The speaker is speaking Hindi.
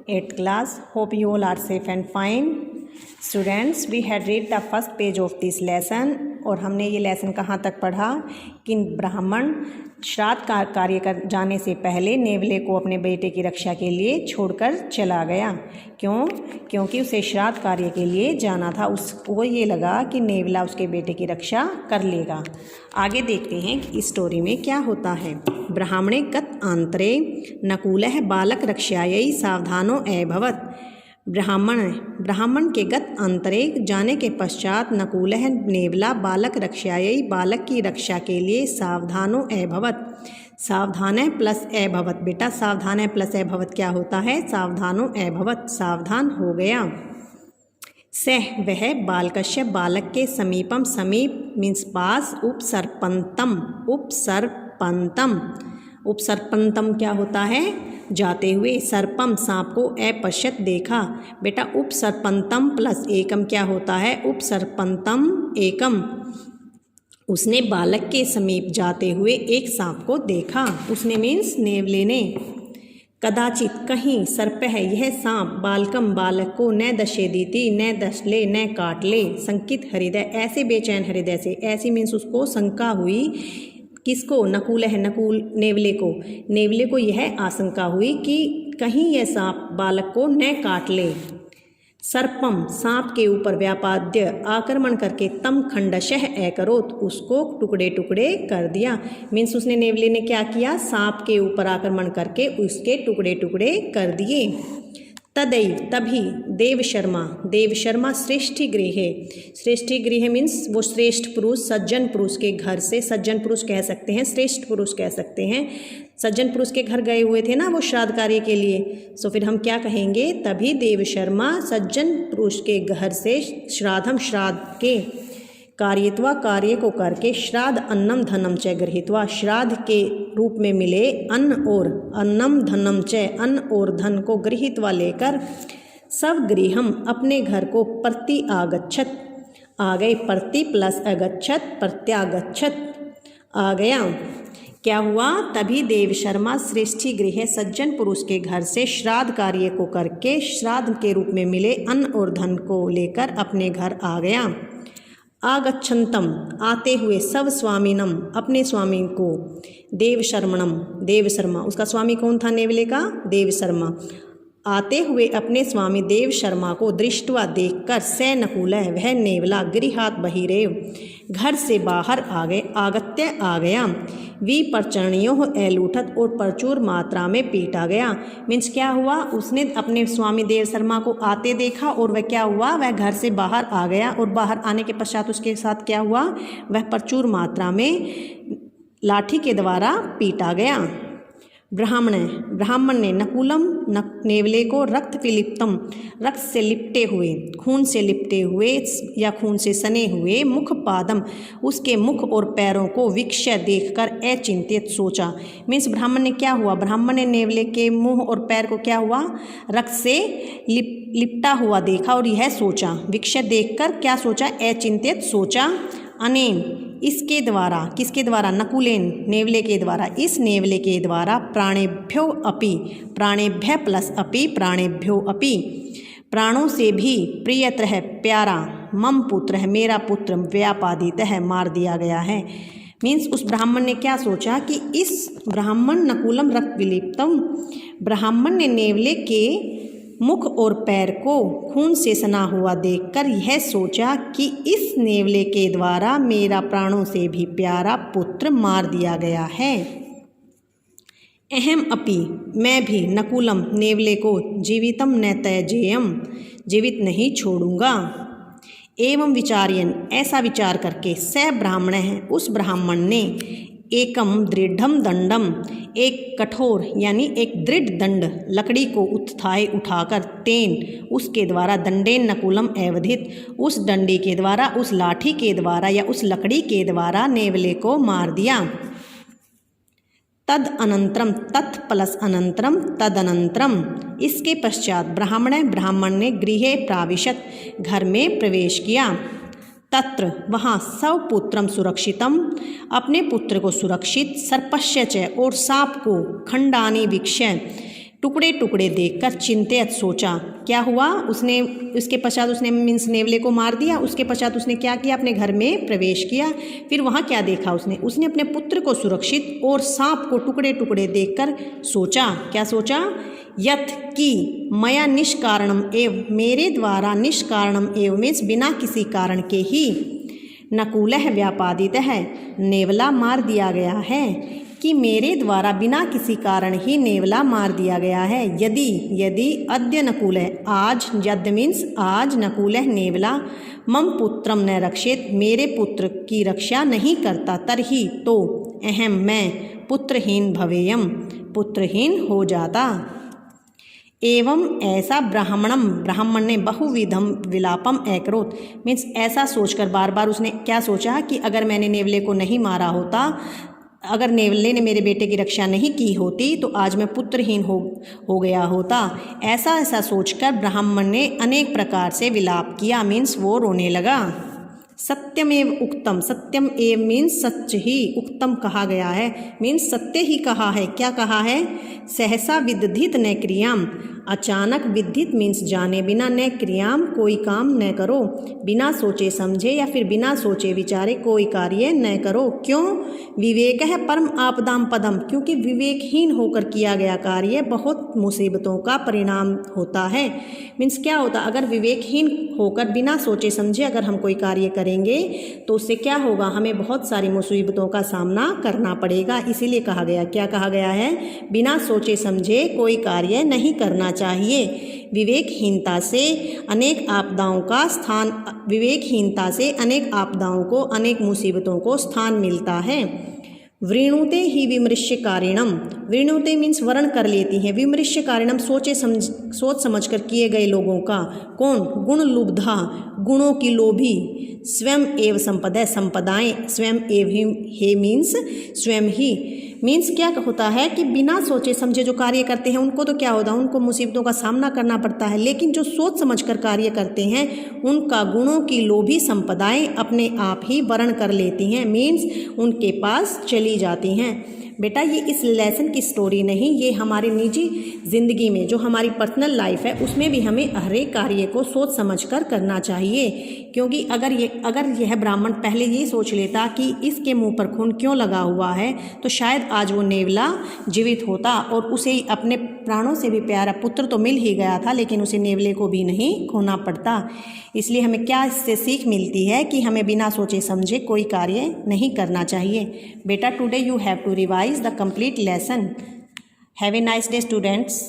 8th class. Hope you all are safe and fine. Students, we had read the first page of this lesson. और हमने ये लेसन कहाँ तक पढ़ा कि ब्राह्मण श्राद्ध का कार्य कर जाने से पहले नेवले को अपने बेटे की रक्षा के लिए छोड़कर चला गया। क्योंकि उसे श्राद्ध कार्य के लिए जाना था। उसको ये लगा कि नेवला उसके बेटे की रक्षा कर लेगा। आगे देखते हैं कि इस स्टोरी में क्या होता है। ब्राह्मणे गत आंतरे नकुलः बालक रक्षायै सावधानो अभवत्। ब्राह्मण के गत अंतरे जाने के पश्चात नकुलः नेवला बालक रक्षायै बालक की रक्षा के लिए सावधानो अभवत्। सावधान प्लस अभवत्, बेटा सावधान प्लस अभवत् क्या होता है? सावधानो अभवत्, सावधान हो गया। सह वह बालकस्य बालक के समीपम, समीप मीन्स पास, उपसर्पंतम क्या होता है? जाते हुए। सर्पम सांप को अपश्यत देखा। बेटा उपसर्पंतम प्लस एकम क्या होता है? उपसर्पंतम एकम। उसने बालक के समीप जाते हुए एक सांप को देखा। उसने मीन्स नेवले ने। कदाचित कहीं सर्प है यह सांप बालकम बालक को न दशेदीति न दशले न काट ले। संकित हृदय ऐसे बेचैन हृदय से, ऐसी मीन्स उसको शंका हुई। किसको? नकुल है, नकुल नेवले को यह आशंका हुई कि कहीं यह सांप बालक को न काट ले। सर्पम सांप के ऊपर व्यापाद्य आक्रमण करके तम खंडशः अकरोत्, उसको टुकड़े टुकड़े कर दिया। मीन्स उसने नेवले ने क्या किया? सांप के ऊपर आक्रमण करके उसके टुकड़े टुकड़े कर दिए। तदैव तभी देवशर्मा श्रेष्ठी गृह मीन्स वो श्रेष्ठ पुरुष, सज्जन पुरुष के घर से, सज्जन पुरुष कह सकते हैं, श्रेष्ठ पुरुष कह सकते हैं। सज्जन पुरुष के घर गए हुए थे ना वो श्राद्ध कार्य के लिए, तो फिर हम क्या कहेंगे? तभी देवशर्मा सज्जन पुरुष के घर से श्राद्ध के कार्यत्वा कार्य को करके श्राद्ध अन्नम धनम च गृहीत्वा, श्राद्ध के रूप में मिले अन्न और अन्नम धनम च अन्न और धन को गृहीत्वा लेकर सब गृहम अपने घर को प्रति आगच्छत, आ गए। प्रति प्लस अगच्छत प्रत्यागच्छत, आ गया। क्या हुआ? तभी देवशर्मा श्रेष्ठी गृह सज्जन पुरुष के घर से श्राद्ध कार्य को करके श्राद्ध के रूप में मिले अन्न और धन को लेकर अपने घर आ गया। आगच्छन्तम आते हुए, सब स्वामीनम अपने स्वामी को, देवशर्मा उसका स्वामी कौन था नेवले का? देवशर्मा। आते हुए अपने स्वामी देवशर्मा को दृष्टवा देखकर स नकुलः वह नेवला गृहात् बहिरेव घर से बाहर आ गए, आगत्य आ गया। विपर्चणयोः अलूठत और प्रचुर मात्रा में पीटा गया। मीन्स क्या हुआ? उसने अपने स्वामी देवशर्मा को आते देखा और वह क्या हुआ? वह घर से बाहर आ गया और बाहर आने के पश्चात उसके साथ क्या हुआ? वह प्रचुर मात्रा में लाठी के द्वारा पीटा गया। ब्राह्मण ने नकुलम नेवले को रक्त से लिपटे हुए, खून से लिपटे हुए या खून से सने हुए मुख पादम उसके मुख और पैरों को विक्षय देखकर अचिंतित सोचा। मीन्स ब्राह्मण ने क्या हुआ? ब्राह्मण ने नेवले के मुंह और पैर को क्या हुआ? रक्त से लिपटा हुआ देखा और यह सोचा। विक्षय देखकर क्या सोचा? अचिंतित सोचा। अनेन इसके द्वारा, किसके द्वारा? नकुलेन नेवले के द्वारा, इस नेवले के द्वारा प्राणेभ्यो अपि, प्राणेभ्य प्लस अपि प्राणेभ्यो अपि, प्राणों से भी प्रियतरः प्यारा, मम पुत्र मेरा पुत्र, व्यापादितः मार दिया गया है। मीन्स उस ब्राह्मण ने क्या सोचा कि इस ब्राह्मण नकुलम रक्त विलिप्तम, ब्राह्मण ने नेवले के मुख और पैर को खून से सना हुआ देखकर यह सोचा कि इस नेवले के द्वारा मेरा प्राणों से भी प्यारा पुत्र मार दिया गया है। अहम अपि मैं भी नकुलम नेवले को जीवितम न त्यजेयम जीवित नहीं छोड़ूंगा। एवं विचार्यन ऐसा विचार करके स ब्राह्मण है उस ब्राह्मण ने एकम दृढ़म दंडम एक कठोर यानी एक दृढ़ दंड लकड़ी को उत्थाय उठाकर तेन उसके द्वारा दंडेन नकुलम अवधित उस डंडी के द्वारा, उस लाठी के द्वारा या उस लकड़ी के द्वारा नेवले को मार दिया। तद अनंतरम तत् प्लस अनंतरम तदनंतरम इसके पश्चात ब्राह्मण ने गृहे प्राविशत घर में प्रवेश किया। तत्र वहाँ स्वपुत्रम सुरक्षितम अपने पुत्र को सुरक्षित, सर्पस्य च और सांप को खंडानी विक्षय टुकड़े टुकड़े देखकर चिंतित सोचा। क्या हुआ, उसने उसके पश्चात उसने मीन्स नेवले को मार दिया। उसके पश्चात उसने क्या किया, अपने घर में प्रवेश किया। फिर वहाँ क्या देखा उसने अपने पुत्र को सुरक्षित और सांप को टुकड़े टुकड़े देखकर सोचा। क्या सोचा, यथ कि मया निष्कारणम एव, मेरे द्वारा निष्कारणम एव मीन्स बिना किसी कारण के ही, नकुलः व्यापादितः, नेवला मार दिया गया है, कि मेरे द्वारा बिना किसी कारण ही नेवला मार दिया गया है। यदि अद्य नकुलः, आज, यद्य मीन्स आज, नकुलः नेवला मम पुत्रम न रक्षित, मेरे पुत्र की रक्षा नहीं करता, तरही तो अहम मैं पुत्रहीन भवेयम, पुत्रहीन हो जाता। एवं ऐसा ब्राह्मण ने बहुविधम विलापम अकरोत्, मीन्स ऐसा सोचकर बार बार उसने क्या सोचा कि अगर मैंने नेवले को नहीं मारा होता, अगर नेवले ने मेरे बेटे की रक्षा नहीं की होती तो आज मैं पुत्रहीन हो गया होता। ऐसा सोचकर ब्राह्मण ने अनेक प्रकार से विलाप किया, मीन्स वो रोने लगा। सत्यमेव उक्तम, सत्यम एव मीन्स सच ही, उक्तम कहा गया है मीन्स सत्य ही कहा है। क्या कहा है, सहसा विदधित न क्रियाम, अचानक, विदित मीन्स जाने बिना, न क्रियाम कोई काम न करो, बिना सोचे समझे या फिर बिना सोचे विचारे कोई कार्य न करो। क्यों, विवेक है परम आपदाम पदम, क्योंकि विवेकहीन होकर किया गया कार्य बहुत मुसीबतों का परिणाम होता है। मीन्स क्या होता, अगर विवेकहीन होकर बिना सोचे समझे अगर हम कोई कार्य करेंगे तो उससे क्या होगा, हमें बहुत सारी मुसीबतों का सामना करना पड़ेगा। इसीलिए कहा गया, क्या कहा गया है, बिना सोचे समझे कोई कार्य नहीं करना चाहिए। विवेकहीनता से अनेक आपदाओं को, अनेक मुसीबतों को स्थान मिलता है। वृणुते ही विमृश्यकारिणम, वृणुते मीन्स वर्ण कर लेती है, विमृश्यकारिणम सोच समझ कर किए गए लोगों का। कौन, गुण लुब्धा, गुणों की लोभी, स्वयं एव संपदा, संपदाएं स्वयं एव ही मीन्स स्वयं ही, मीन्स क्या होता है कि बिना सोचे समझे जो कार्य करते हैं उनको तो क्या होता है, उनको मुसीबतों का सामना करना पड़ता है, लेकिन जो सोच समझकर कार्य करते हैं उनका गुणों की लोभी संपदाएं अपने आप ही वर्ण कर लेती हैं, मीन्स उनके पास चली जाती हैं। बेटा ये इस लेसन की स्टोरी नहीं, ये हमारे निजी ज़िंदगी में जो हमारी पर्सनल लाइफ है उसमें भी हमें हर एक कार्य को सोच समझकर करना चाहिए। क्योंकि अगर यह ब्राह्मण पहले ये सोच लेता कि इसके मुंह पर खून क्यों लगा हुआ है तो शायद आज वो नेवला जीवित होता और उसे अपने प्राणों से भी प्यारा पुत्र तो मिल ही गया था, लेकिन उसे नेवले को भी नहीं खोना पड़ता। इसलिए हमें क्या इससे सीख मिलती है कि हमें बिना सोचे समझे कोई कार्य नहीं करना चाहिए। बेटा today you have to revise the complete lesson. Have a nice day students.